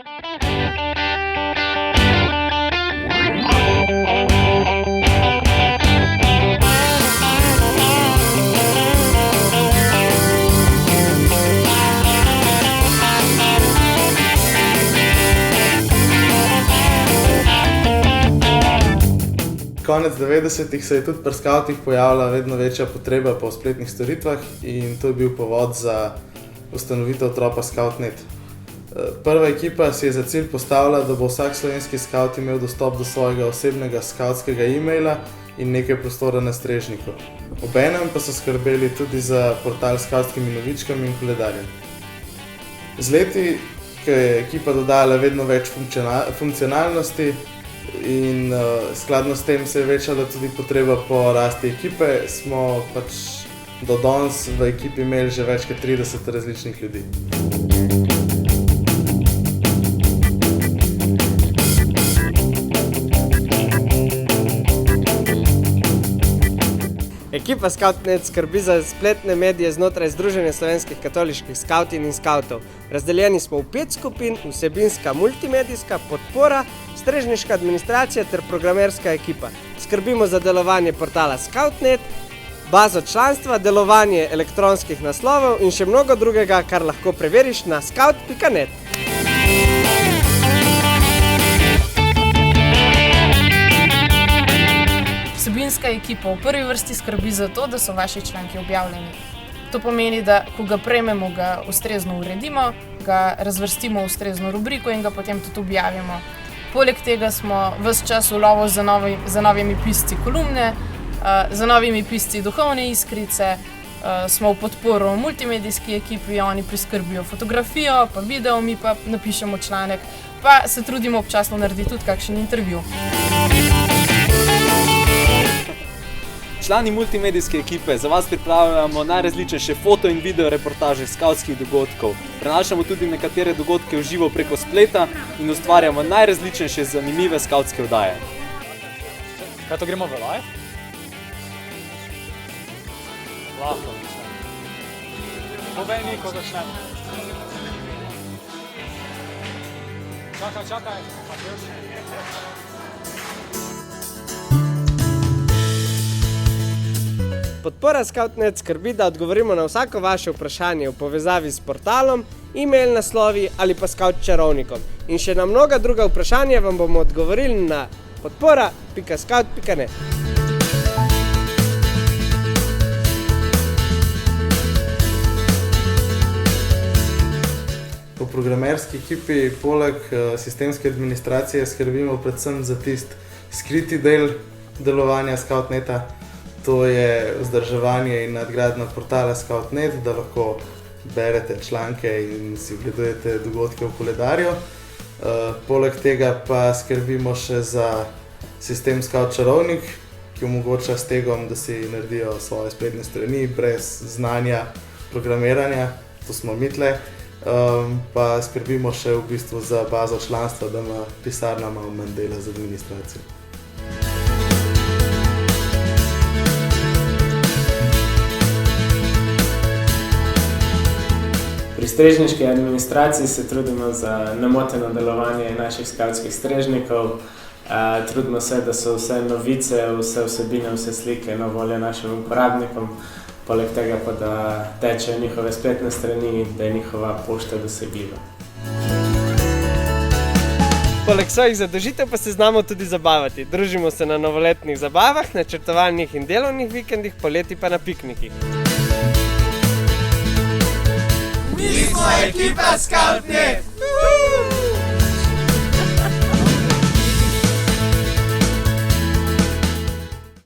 Konec 90-ih se je tudi pri skavtih pojavila vedno večja potreba po spletnih storitvah in to je bil povod za ustanovitev tropa Scout.net. Prva ekipa si je za cilj postavila, da bo vsak slovenski skavt imel dostop do svojega osebnega skavtskega e-maila in nekaj prostora na strežniku. Obenem pa so skrbeli tudi za portal s skavtskimi novičkami in koledarjem. Z leti, ko je ekipa dodala vedno več funkcionalnosti in skladno s tem se je večala tudi potreba po rasti ekipe, smo do danes v ekipi imeli že več kot 30 različnih ljudi. Ekipa Scout.net skrbi za spletne medije znotraj Združenja slovenskih katoliških skavtin in skavtov. Razdeljeni smo v 5 skupin: vsebinska, multimedijska, podpora, strežniška administracija ter programerska ekipa. Skrbimo za delovanje portala Scout.net, bazo članstva, delovanje elektronskih naslovov in še mnogo drugega, kar lahko preveriš na scout.net. Vsebinska ekipa v prvi vrsti skrbi za to, da so vaši članki objavljeni. To pomeni, da ko ga prejmemo, ga ustrezno uredimo, ga razvrstimo v ustrezno rubriko in ga potem tudi objavimo. Poleg tega smo ves čas v lovu za novimi pisci kolumne, za novimi pisci duhovne iskrice, smo v podporo multimedijski ekipi, oni priskrbijo fotografijo, pa video, mi pa napišemo članek, pa se trudimo občasno narediti tudi kakšen intervju. Člani multimedijske ekipe za vas pripravljamo najrazličnejše foto in video reportaže skavtskih dogodkov. Prenašamo tudi nekatere dogodke v živo preko spleta in ustvarjamo najrazličnejše zanimive skavtske oddaje. Kaj to gremo v live? Lahko začnemo. Povej mi, ko začnemo. Čakaj. Podpora Scout.net skrbi, da odgovorimo na vsako vaše vprašanje v povezavi s portalom, e-mail naslovi ali pa Scout čarovnikom. In še na mnoga druga vprašanja vam bomo odgovorili na podpora.scout.net. V programerski ekipi poleg sistemske administracije skrbimo predvsem za tisti skriti del delovanja Scout.neta. To je vzdrževanje in nadgradnja portala Scout.net, da lahko berete članke in si gledujete dogodke v koledarju. Poleg tega pa skrbimo še za sistem Scout čarovnik, ki omogoča stegom, da si naredijo svoje spletne strani brez znanja programiranja, to smo mi tle. Pa skrbimo še v bistvu za bazo članstva, da ima pisarna malo manj dela z administracijo. Pri strežniški administraciji se trudimo za nemoteno delovanje naših skavtskih strežnikov. Trudimo se, da so vse novice, vse vsebine, vse slike na voljo našim uporabnikom. Poleg tega pa, da tečejo njihove spletne strani, da je njihova pošta dosegljiva. Poleg svojih zadolžitev pa se znamo tudi zabavati. Družimo se na novoletnih zabavah, načrtovalnih in delovnih vikendih, poleti pa na piknikih. Mi smo ekipa Scout.net!